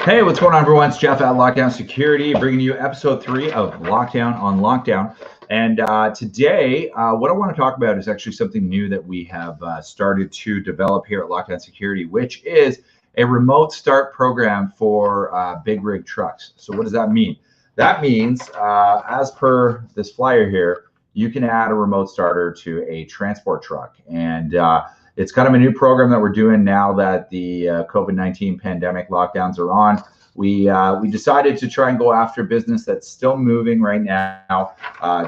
Hey, what's going on, everyone? It's Jeff at Lockdown Security, bringing you episode 3 of Lockdown on Lockdown. And today, what I want to talk about is actually something new that we have started to develop here at Lockdown Security, which is a remote start program for big rig trucks. So what does that mean? That means, as per this flyer here, you can add a remote starter to a transport truck. And it's kind of a new program that we're doing now that the COVID-19 pandemic lockdowns are on. We decided to try and go after business that's still moving right now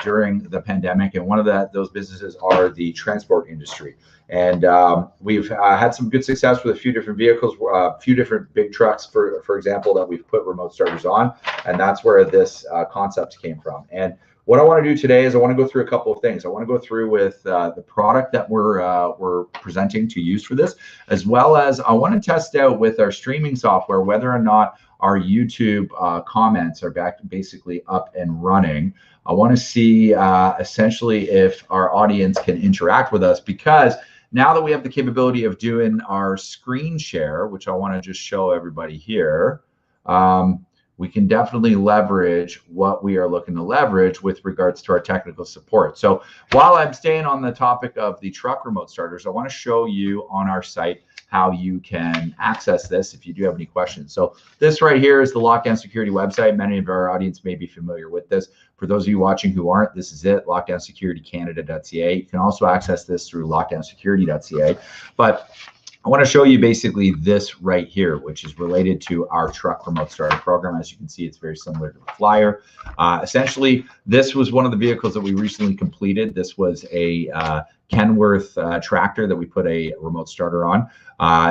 during the pandemic, and one of those businesses are the transport industry. And we've had some good success with a few different vehicles, a few different big trucks, for example, that we've put remote starters on, and that's where this concept came from. And what I want to do today is I want to go through a couple of things. I want to go through with the product that we're presenting to use for this, as well as I want to test out with our streaming software whether or not our YouTube comments are basically up and running. I want to see essentially if our audience can interact with us, because now that we have the capability of doing our screen share, which I want to just show everybody here, we can definitely leverage what we are looking to leverage with regards to our technical support. So while I'm staying on the topic of the truck remote starters, I want to show you on our site how you can access this if you do have any questions. So this right here is the Lockdown Security website. Many of our audience may be familiar with this. For those of you watching who aren't, this is it, lockdownsecuritycanada.ca. You can also access this through lockdownsecurity.ca. But I want to show you basically this right here, which is related to our truck remote starter program. As you can see, it's very similar to the flyer. Essentially, this was one of the vehicles that we recently completed. This was a Kenworth tractor that we put a remote starter on.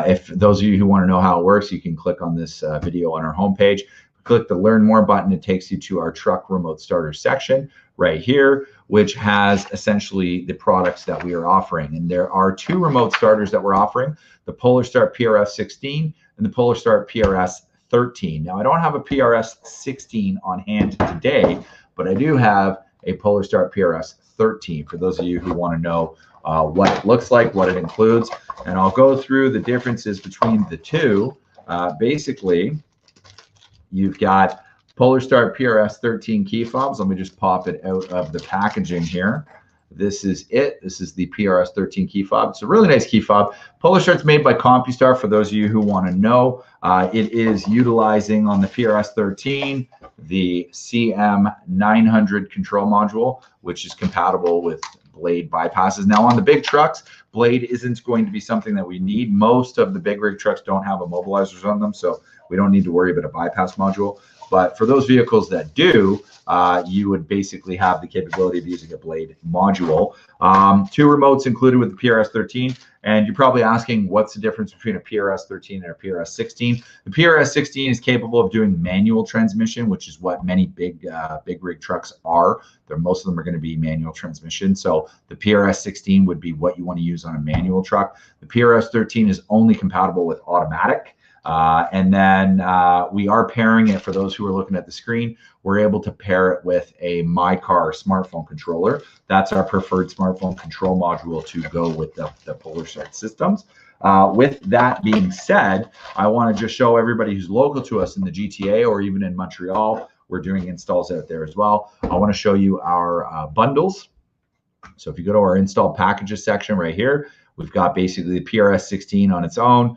If those of you who want to know how it works, you can click on this video on our homepage. Click the Learn More button. It takes you to our truck remote starter section right here, which has essentially the products that we are offering. And there are two remote starters that we're offering, the Polar Start PRS 16 and the Polar Start PRS 13. Now, I don't have a PRS 16 on hand today, but I do have a Polar Start PRS 13 for those of you who want to know what it looks like, what it includes. And I'll go through the differences between the two. Basically, you've got Polar Start PRS 13 key fobs. Let me just pop it out of the packaging here. This is it. This is the PRS 13 key fob. It's a really nice key fob. Polar Start's made by CompuStar, for those of you who want to know. It is utilizing on the PRS 13 the CM900 control module, which is compatible with blade bypasses. Now, on the big trucks, blade isn't going to be something that we need. Most of the big rig trucks don't have immobilizers on them, so we don't need to worry about a bypass module. But for those vehicles that do, you would basically have the capability of using a blade module. Two remotes included with the PRS 13. And you're probably asking, what's the difference between a PRS 13 and a PRS 16? The PRS 16 is capable of doing manual transmission, which is what many big rig trucks are. Most of them are going to be manual transmission. So the PRS 16 would be what you want to use on a manual truck. The PRS 13 is only compatible with automatic. And then we are pairing it, for those who are looking at the screen, we're able to pair it with a MyCar smartphone controller. That's our preferred smartphone control module to go with the Polar Start systems. With that being said, I want to just show everybody who's local to us in the GTA or even in Montreal, we're doing installs out there as well. I want to show you our bundles. So if you go to our install packages section right here, we've got basically the PRS 16 on its own.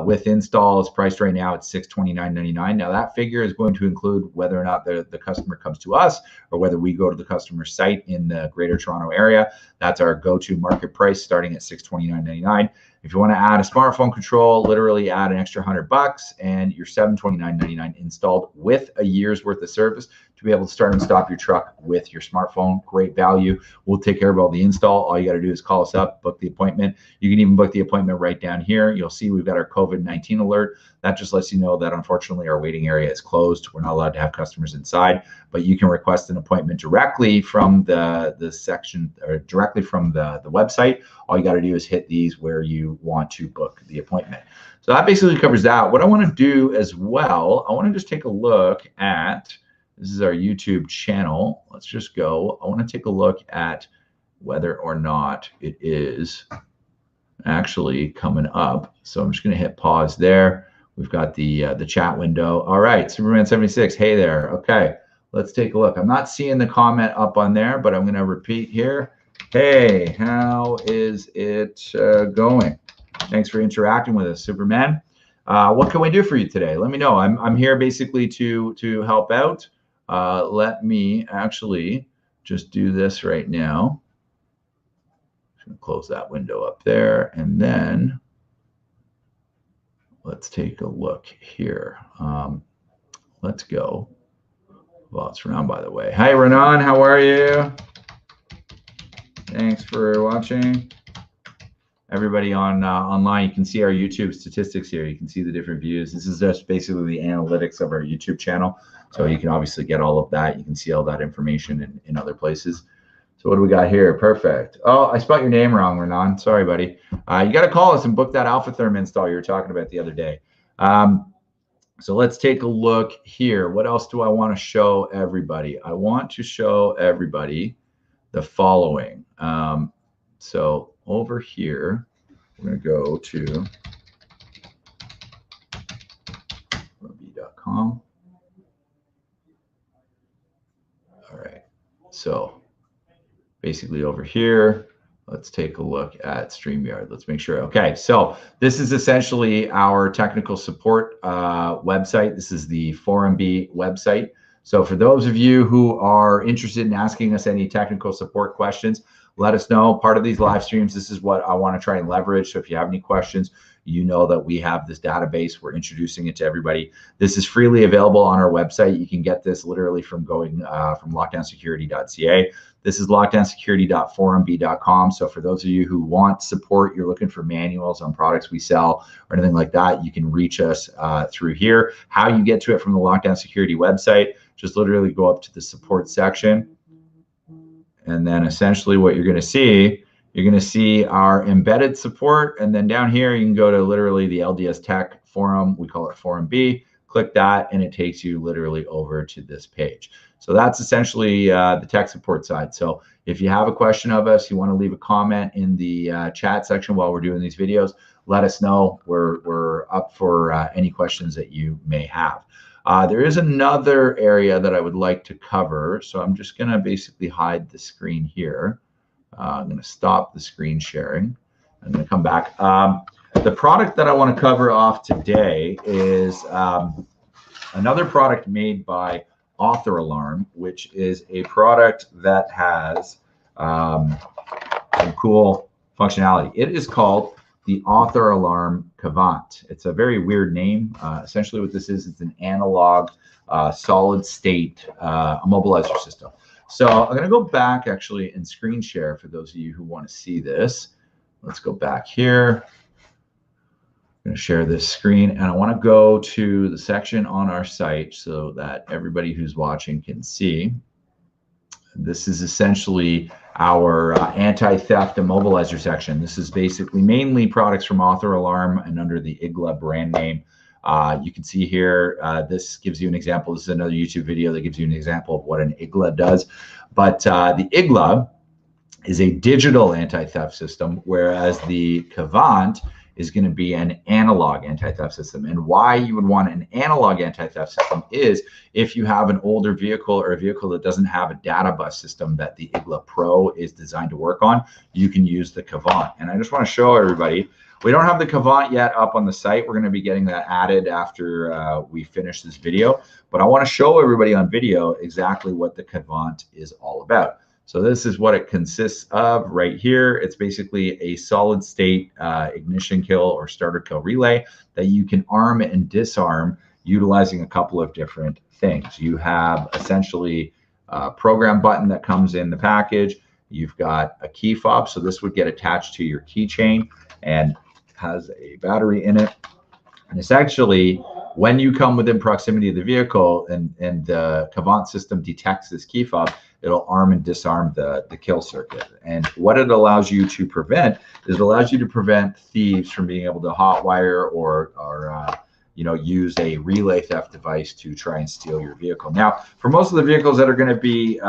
With install is priced right now at $629.99. Now that figure is going to include whether or not the customer comes to us or whether we go to the customer site in the Greater Toronto area. That's our go-to market price, starting at $629.99. If you want to add a smartphone control, literally add an extra $100 and you're $729.99 installed with a year's worth of service to be able to start and stop your truck with your smartphone. Great value. We'll take care of all the install. All you got to do is call us up, book the appointment. You can even book the appointment right down here. You'll see we've got our COVID-19 alert. That just lets you know that unfortunately our waiting area is closed. We're not allowed to have customers inside, but you can request an appointment directly from the section or directly from the website. All you got to do is hit these where you want to book the appointment. So that basically covers that. What I want to do as well, I want to just take a look at, this is our YouTube channel. Let's just go. I want to take a look at whether or not it is actually coming up. So I'm just going to hit pause there. We've got the chat window. All right, Superman 76. Hey there. Okay, let's take a look. I'm not seeing the comment up on there, but I'm going to repeat here. Hey, how is it going? Thanks for interacting with us, Superman. What can we do for you today? Let me know. I'm here basically to help out. Let me actually just do this right now. I'm going to close that window up there, and then let's take a look here. Let's go. Well, it's Renan, by the way. Hi, Renan. How are you? Thanks for watching. Everybody on online, you can see our YouTube statistics here. You can see the different views. This is just basically the analytics of our YouTube channel. So you can obviously get all of that. You can see all that information in other places. So what do we got here? Perfect. Oh, I spelled your name wrong, Renan. Sorry, buddy. You got to call us and book that AlphaTherm install you were talking about the other day. So let's take a look here. What else do I want to show everybody? I want to show everybody the following. So over here, we're going to go to b.com. All right. So basically over here, let's take a look at StreamYard. Let's make sure. Okay, so this is essentially our technical support website. This is the Forum B website. So for those of you who are interested in asking us any technical support questions, let us know. Part of these live streams, this is what I want to try and leverage. So if you have any questions, you know that we have this database. We're introducing it to everybody. This is freely available on our website. You can get this literally from going from lockdownsecurity.ca. This is lockdownsecurity.forumb.com. So for those of you who want support, you're looking for manuals on products we sell or anything like that, you can reach us through here. How you get to it from the Lockdown Security website, just literally go up to the support section. And then essentially what you're going to see our embedded support. And then down here, you can go to literally the LDS Tech forum. We call it Forum B. Click that, and it takes you literally over to this page. So that's essentially the tech support side. So if you have a question of us, you want to leave a comment in the chat section while we're doing these videos, let us know. We're up for any questions that you may have. There is another area that I would like to cover. So I'm just going to basically hide the screen here. I'm going to stop the screen sharing. I'm going to come back. The product that I want to cover off today is another product made by Author Alarm, which is a product that has some cool functionality. It is called the Author Alarm Kavant. It's a very weird name. Essentially what this is, it's an analog solid state immobilizer system. So I'm going to go back actually and screen share for those of you who want to see this. Let's go back here. I'm going to share this screen, and I want to go to the section on our site so that everybody who's watching can see. This is essentially our anti-theft immobilizer section. This is basically mainly products from Author Alarm and under the IGLA brand name. You can see here, this gives you an example. This is another YouTube video that gives you an example of what an IGLA does. But the IGLA is a digital anti-theft system, whereas the Kavant is going to be an analog anti-theft system. And why you would want an analog anti-theft system is if you have an older vehicle or a vehicle that doesn't have a data bus system that the IGLA Pro is designed to work on, you can use the Kavant. And I just want to show everybody, we don't have the Kavant yet up on the site. We're going to be getting that added after we finish this video. But I want to show everybody on video exactly what the Kavant is all about. So this is what it consists of right here. It's basically a solid state ignition kill or starter kill relay that you can arm and disarm utilizing a couple of different things. You have essentially a program button that comes in the package. You've got a key fob. So this would get attached to your keychain and has a battery in it. And essentially, when you come within proximity of the vehicle and the Kavant system detects this key fob, it'll arm and disarm the kill circuit. And what it allows you to prevent is it allows you to prevent thieves from being able to hotwire or use a relay theft device to try and steal your vehicle. Now, for most of the vehicles that are going to be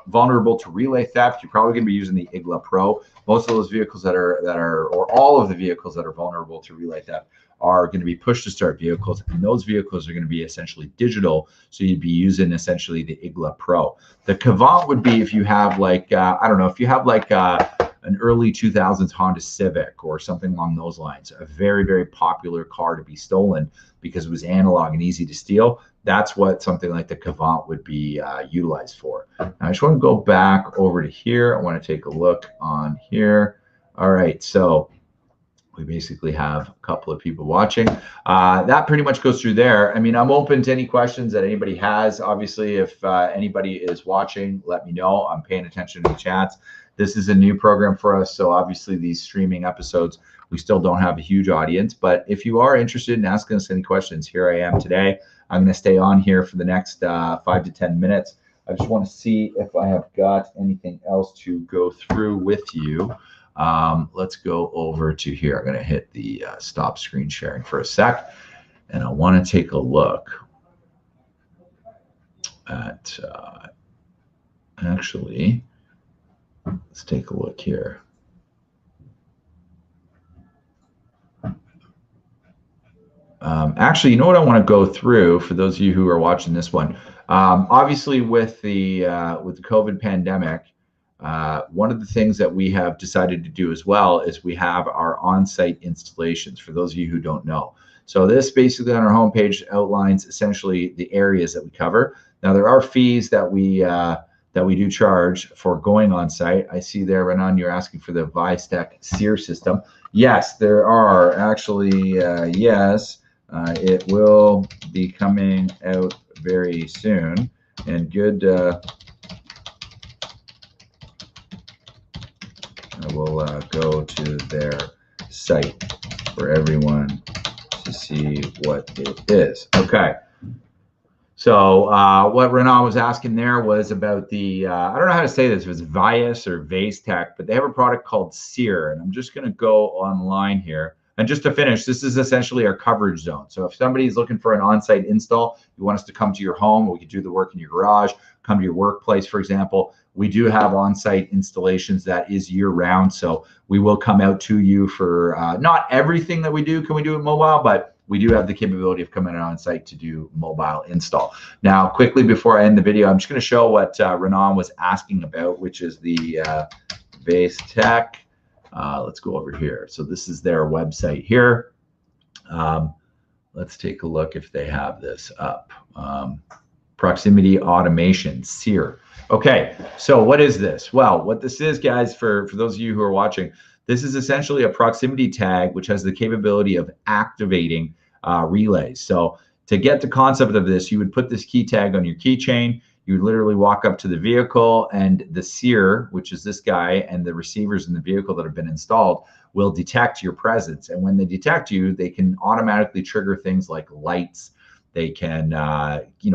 vulnerable to relay theft, you're probably going to be using the IGLA Pro. Most of those vehicles or all of the vehicles that are vulnerable to relay theft are going to be push to start vehicles, and those vehicles are going to be essentially digital. So you'd be using essentially the Igla Pro. The Cavant would be if you have like, I don't know, if you have like an early 2000s Honda Civic or something along those lines, a very, very popular car to be stolen because it was analog and easy to steal. That's what something like the Cavant would be utilized for. Now, I just want to go back over to here. I want to take a look on here. All right, so we basically have a couple of people watching. That pretty much goes through there. I mean, I'm open to any questions that anybody has. Obviously, if anybody is watching, let me know. I'm paying attention to the chats. This is a new program for us, so obviously these streaming episodes, we still don't have a huge audience. But if you are interested in asking us any questions, here I am today. I'm going to stay on here for the next 5 to 10 minutes. I just want to see if I have got anything else to go through with you. Let's go over to here. I'm going to hit the stop screen sharing for a sec, and I want to take a look at actually, let's take a look here. Actually, you know what I want to go through for those of you who are watching this one. Obviously, with the COVID pandemic, one of the things that we have decided to do as well is we have our on-site installations. For those of you who don't know, so this basically on our homepage outlines essentially the areas that we cover. Now there are fees that we do charge for going on site. I see there, Renan, you're asking for the Vistec Seer system. Yes, there are actually. Yes. It will be coming out very soon, and good. I will go to their site for everyone to see what it is. Okay. So what Renan was asking there was about the, I don't know how to say this, if it's Vias or Vistec, but they have a product called Seer, and I'm just going to go online here. And just to finish, this is essentially our coverage zone. So if somebody's looking for an on-site install, you want us to come to your home, we can do the work in your garage, come to your workplace, for example. We do have on-site installations that is year-round, so we will come out to you for not everything that we do can we do it mobile, but we do have the capability of coming on site to do mobile install. Now, quickly before I end the video, I'm just going to show what Renan was asking about, which is the Vistec. Let's go over here. So this is their website here. Let's take a look if they have this up. Proximity automation, Seer. Okay, so what is this? Well, what this is, guys, for those of you who are watching, this is essentially a proximity tag which has the capability of activating relays. So to get the concept of this, you would put this key tag on your keychain. You would literally walk up to the vehicle, and the Seer, which is this guy, and the receivers in the vehicle that have been installed will detect your presence. And when they detect you, they can automatically trigger things like lights. They can,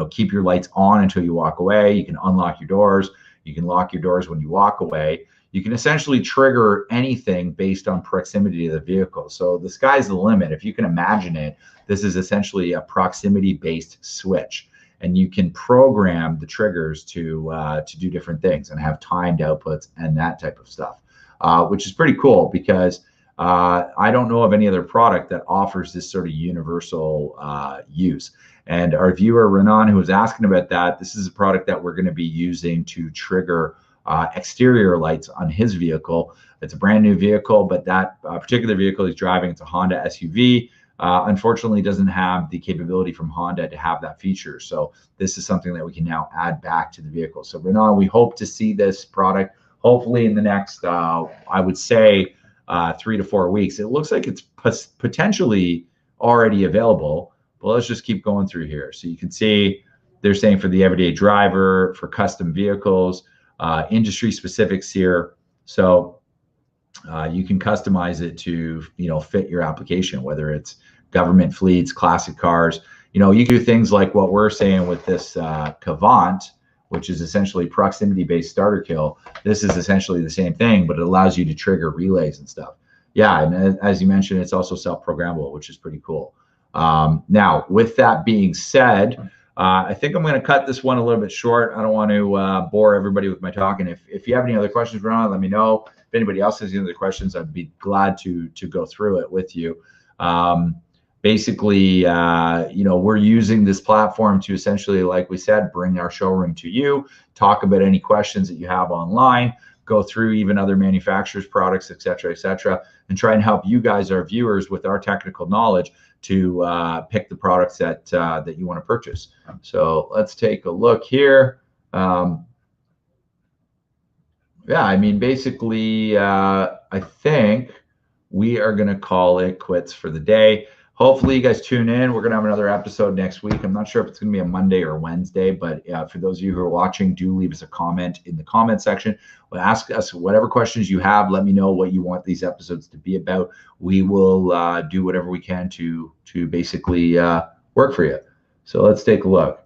keep your lights on until you walk away. You can unlock your doors. You can lock your doors when you walk away. You can essentially trigger anything based on proximity to the vehicle. So the sky's the limit. If you can imagine it, this is essentially a proximity-based switch. And you can program the triggers to do different things and have timed outputs and that type of stuff, which is pretty cool because I don't know of any other product that offers this sort of universal use. And our viewer, Renan, who was asking about that, this is a product that we're going to be using to trigger exterior lights on his vehicle. It's a brand new vehicle, but that particular vehicle he's driving, it's a Honda SUV. Unfortunately, doesn't have the capability from Honda to have that feature. So this is something that we can now add back to the vehicle. So Renan, we hope to see this product hopefully in the next, I would say, 3 to 4 weeks. It looks like it's potentially already available, but let's just keep going through here. So you can see they're saying for the everyday driver, for custom vehicles, industry-specific Seer. So you can customize it to, fit your application, whether it's government fleets, classic cars. You can do things like what we're saying with this Cavant, which is essentially proximity-based starter kill. This is essentially the same thing, but it allows you to trigger relays and stuff. Yeah, and as you mentioned, it's also self-programmable, which is pretty cool. Now, with that being said, I think I'm going to cut this one a little bit short. I don't want to bore everybody with my talking. If you have any other questions, Ron, let me know. If anybody else has any other questions, I'd be glad to go through it with you. basically, we're using this platform to essentially, like we said, bring our showroom to you, talk about any questions that you have online, go through even other manufacturers' products, et cetera, and try and help you guys, our viewers, with our technical knowledge to pick the products that you want to purchase. So let's take a look here. Yeah, I mean, basically, I think we are going to call it quits for the day. Hopefully, you guys tune in. We're going to have another episode next week. I'm not sure if it's going to be a Monday or Wednesday, but for those of you who are watching, do leave us a comment in the comment section. Well, ask us whatever questions you have. Let me know what you want these episodes to be about. We will do whatever we can to basically work for you. So let's take a look.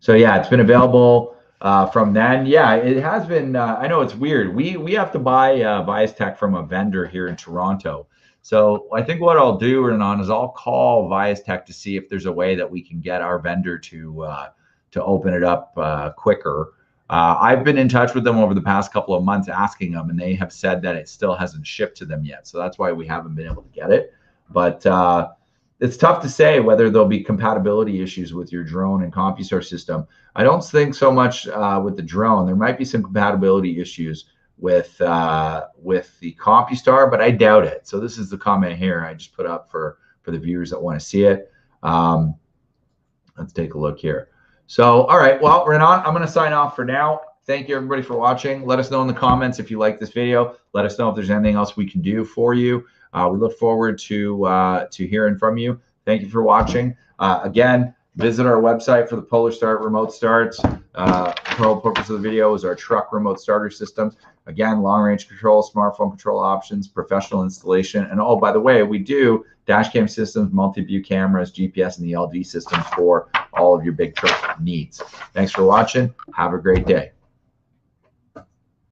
So yeah, it's been available from then. Yeah, it has been. I know it's weird. We have to buy Vias Tech from a vendor here in Toronto. So I think what I'll do, Renan, is I'll call Vias Tech to see if there's a way that we can get our vendor to open it up quicker. I've been in touch with them over the past couple of months asking them, and they have said that it still hasn't shipped to them yet. So that's why we haven't been able to get it. But it's tough to say whether there'll be compatibility issues with your drone and CompuStar system. I don't think so much with the drone. There might be some compatibility issues with the CompuStar, but I doubt it. So this is the comment here I just put up for the viewers that want to see it. Let's take a look here. So, all right, well, Renan, I'm going to sign off for now. Thank you, everybody, for watching. Let us know in the comments if you like this video. Let us know if there's anything else we can do for you. We look forward to hearing from you. Thank you for watching. Again, visit our website for the Polar Start remote starts. The whole purpose of the video is our truck remote starter systems. Again, long-range control, smartphone control options, professional installation. And oh, by the way, we do dash cam systems, multi-view cameras, GPS, and the LD systems for all of your big truck needs. Thanks for watching. Have a great day.